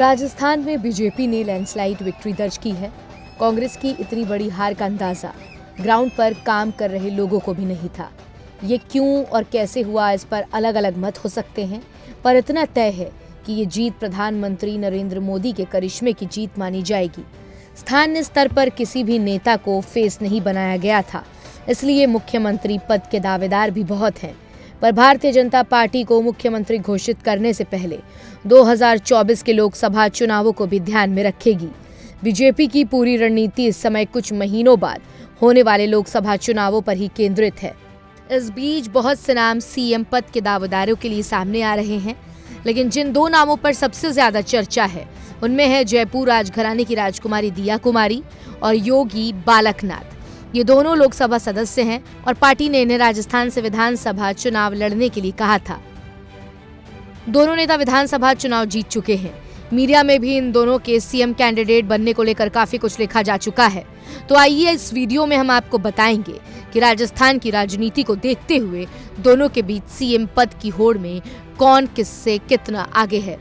राजस्थान में बीजेपी ने landslide victory दर्ज की है। कांग्रेस की इतनी बड़ी हार का अंदाजा ग्राउंड पर काम कर रहे लोगों को भी नहीं था। ये क्यों और कैसे हुआ, इस पर अलग अलग मत हो सकते हैं, पर इतना तय है कि ये जीत प्रधानमंत्री नरेंद्र मोदी के करिश्मे की जीत मानी जाएगी। स्थानीय स्तर पर किसी भी नेता को फेस नहीं बनाया गया था, इसलिए मुख्यमंत्री पद के दावेदार भी बहुत हैं। पर भारतीय जनता पार्टी को मुख्यमंत्री घोषित करने से पहले 2024 के लोकसभा चुनावों को भी ध्यान में रखेगी। बीजेपी की पूरी रणनीति इस समय कुछ महीनों बाद होने वाले लोकसभा चुनावों पर ही केंद्रित है। इस बीच बहुत से नाम सीएम पद के दावेदारों के लिए सामने आ रहे हैं, लेकिन जिन दो नामों पर सबसे ज्यादा चर्चा है उनमें है जयपुर राजघराने की राजकुमारी दिया कुमारी और योगी बालकनाथ। ये दोनों लोकसभा सदस्य हैं और पार्टी ने इन्हें राजस्थान से विधानसभा चुनाव लड़ने के लिए कहा था। दोनों नेता विधानसभा चुनाव जीत चुके हैं। मीडिया में भी इन दोनों के सीएम कैंडिडेट बनने को लेकर काफी कुछ लिखा जा चुका है। तो आइए इस वीडियो में हम आपको बताएंगे कि राजस्थान की राजनीति को देखते हुए दोनों के बीच सीएम पद की होड़ में कौन किससे कितना आगे है।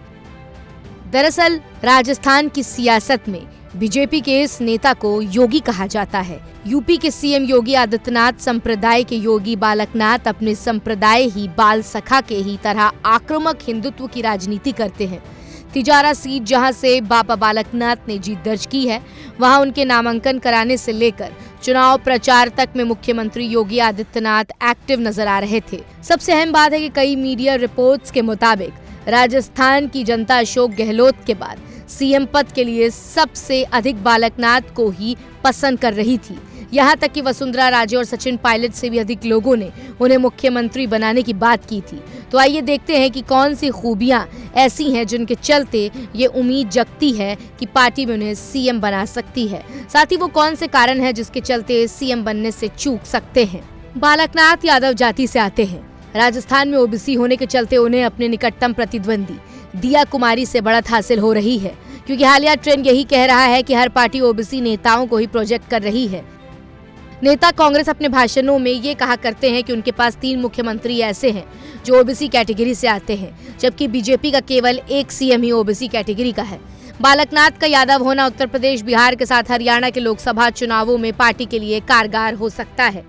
दरअसल राजस्थान की सियासत में बीजेपी के इस नेता को योगी कहा जाता है। यूपी के सीएम योगी आदित्यनाथ संप्रदाय के योगी बालकनाथ अपने संप्रदाय ही बाल सखा के ही तरह आक्रामक हिंदुत्व की राजनीति करते हैं। तिजारा सीट जहां से बाबा बालकनाथ ने जीत दर्ज की है, वहां उनके नामांकन कराने से लेकर चुनाव प्रचार तक में मुख्यमंत्री योगी आदित्यनाथ एक्टिव नजर आ रहे थे। सबसे अहम बात है कि कई मीडिया रिपोर्ट्स के मुताबिक राजस्थान की जनता अशोक गहलोत के बाद सीएम पद के लिए सबसे अधिक बालकनाथ को ही पसंद कर रही थी। यहाँ तक कि वसुंधरा राजे और सचिन पायलट से भी अधिक लोगों ने उन्हें मुख्यमंत्री बनाने की बात की थी। तो आइए देखते हैं कि कौन सी खूबियां ऐसी हैं जिनके चलते ये उम्मीद जगती है कि पार्टी में उन्हें सीएम बना सकती है। साथ ही वो कौन से कारण है जिसके चलते सीएम बनने से चूक सकते हैं। बालकनाथ यादव जाति से आते हैं। राजस्थान में ओबीसी होने के चलते उन्हें अपने निकटतम प्रतिद्वंदी दिया कुमारी से बढ़त हासिल हो रही है, क्योंकि हालिया ट्रेंड यही कह रहा है कि हर पार्टी ओबीसी नेताओं को ही प्रोजेक्ट कर रही है। नेता कांग्रेस अपने भाषणों में ये कहा करते हैं कि उनके पास 3 मुख्यमंत्री ऐसे हैं जो ओबीसी कैटेगरी से आते हैं, जबकि बीजेपी का केवल एक सीएम ही ओबीसी कैटेगरी का है। बालकनाथ का यादव होना उत्तर प्रदेश, बिहार के साथ हरियाणा के लोकसभा चुनावों में पार्टी के लिए कारगर हो सकता है।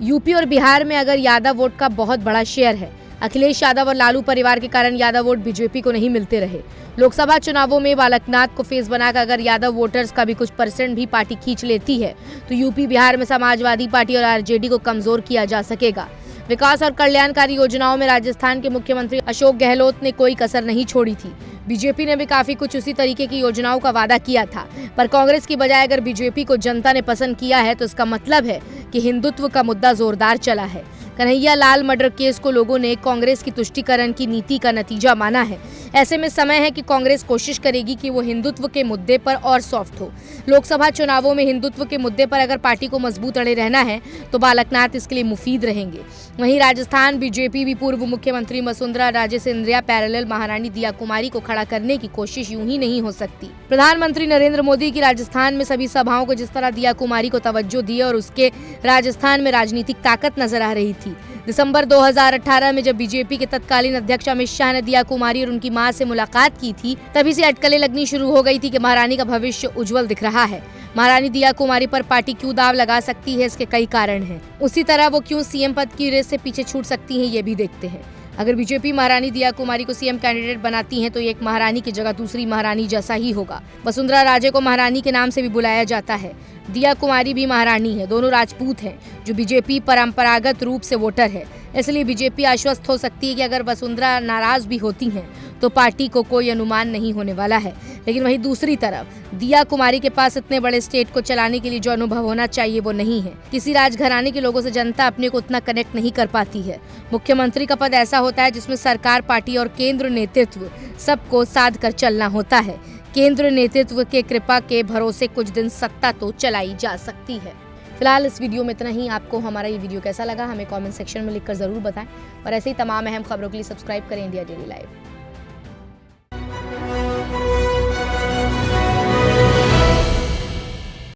यूपी और बिहार में अगर यादव वोट का बहुत बड़ा शेयर है। अखिलेश यादव और लालू परिवार के कारण यादव वोट बीजेपी को नहीं मिलते रहे। लोकसभा चुनावों में बालकनाथ को फेस बनाकर अगर यादव वोटर्स का भी कुछ परसेंट भी पार्टी खींच लेती है तो यूपी बिहार में समाजवादी पार्टी और आरजेडी को कमजोर किया जा सकेगा। विकास और कल्याणकारी योजनाओं में राजस्थान के मुख्यमंत्री अशोक गहलोत ने कोई कसर नहीं छोड़ी थी। बीजेपी ने भी काफी कुछ उसी तरीके की योजनाओं का वादा किया था, पर कांग्रेस की बजाय अगर बीजेपी को जनता ने पसंद किया है तो इसका मतलब है कि हिंदुत्व का मुद्दा जोरदार चला है। कन्हैया लाल मर्डर केस को लोगों ने कांग्रेस की तुष्टीकरण की नीति का नतीजा माना है। ऐसे में समय है कि कांग्रेस कोशिश करेगी कि वो हिंदुत्व के मुद्दे पर और सॉफ्ट हो। लोकसभा चुनावों में हिंदुत्व के मुद्दे पर अगर पार्टी को मजबूत अड़े रहना है तो बालकनाथ इसके लिए मुफीद रहेंगे। वहीं राजस्थान बीजेपी भी पूर्व मुख्यमंत्री वसुंधरा राजे से इंडिया पैरेलल महारानी दिया कुमारी को खड़ा करने की कोशिश यूं ही नहीं हो सकती। प्रधानमंत्री नरेंद्र मोदी की राजस्थान में सभी सभाओं को जिस तरह दिया कुमारी को तवज्जो दी और उसके राजस्थान में राजनीतिक ताकत नजर आ रही थी। दिसंबर 2018 में जब बीजेपी के तत्कालीन अध्यक्ष अमित शाह ने दिया कुमारी और उनकी मां से मुलाकात की थी, तभी से अटकलें लगनी शुरू हो गई थी कि महारानी का भविष्य उज्जवल दिख रहा है। महारानी दिया कुमारी पर पार्टी क्यों दाव लगा सकती है, इसके कई कारण हैं। उसी तरह वो क्यों सीएम पद की रेस से पीछे छूट सकती हैं, ये भी देखते हैं। अगर बीजेपी महारानी दिया कुमारी को सीएम कैंडिडेट बनाती है तो एक महारानी की जगह दूसरी महारानी जैसा ही होगा। वसुंधरा राजे को महारानी के नाम से भी बुलाया जाता है। दिया कुमारी भी महारानी है। दोनों राजपूत हैं जो बीजेपी परंपरागत रूप से वोटर है। इसलिए बीजेपी आश्वस्त हो सकती है कि अगर वसुंधरा नाराज भी होती हैं तो पार्टी को कोई अनुमान नहीं होने वाला है। लेकिन वहीं दूसरी तरफ दिया कुमारी के पास इतने बड़े स्टेट को चलाने के लिए जो अनुभव होना चाहिए वो नहीं है। किसी राजघराने के लोगों से जनता अपने को उतना कनेक्ट नहीं कर पाती है। मुख्यमंत्री का पद ऐसा होता है जिसमें सरकार, पार्टी और केंद्र नेतृत्व सबको साध कर चलना होता है। केंद्र नेतृत्व के कृपा के भरोसे कुछ दिन सत्ता तो चलाई जा सकती है। फिलहाल इस वीडियो में इतना ही। आपको हमारा ये वीडियो कैसा लगा हमें कमेंट सेक्शन में लिखकर जरूर बताएं और ऐसे ही तमाम अहम खबरों के लिए सब्सक्राइब करें इंडिया डेली लाइव।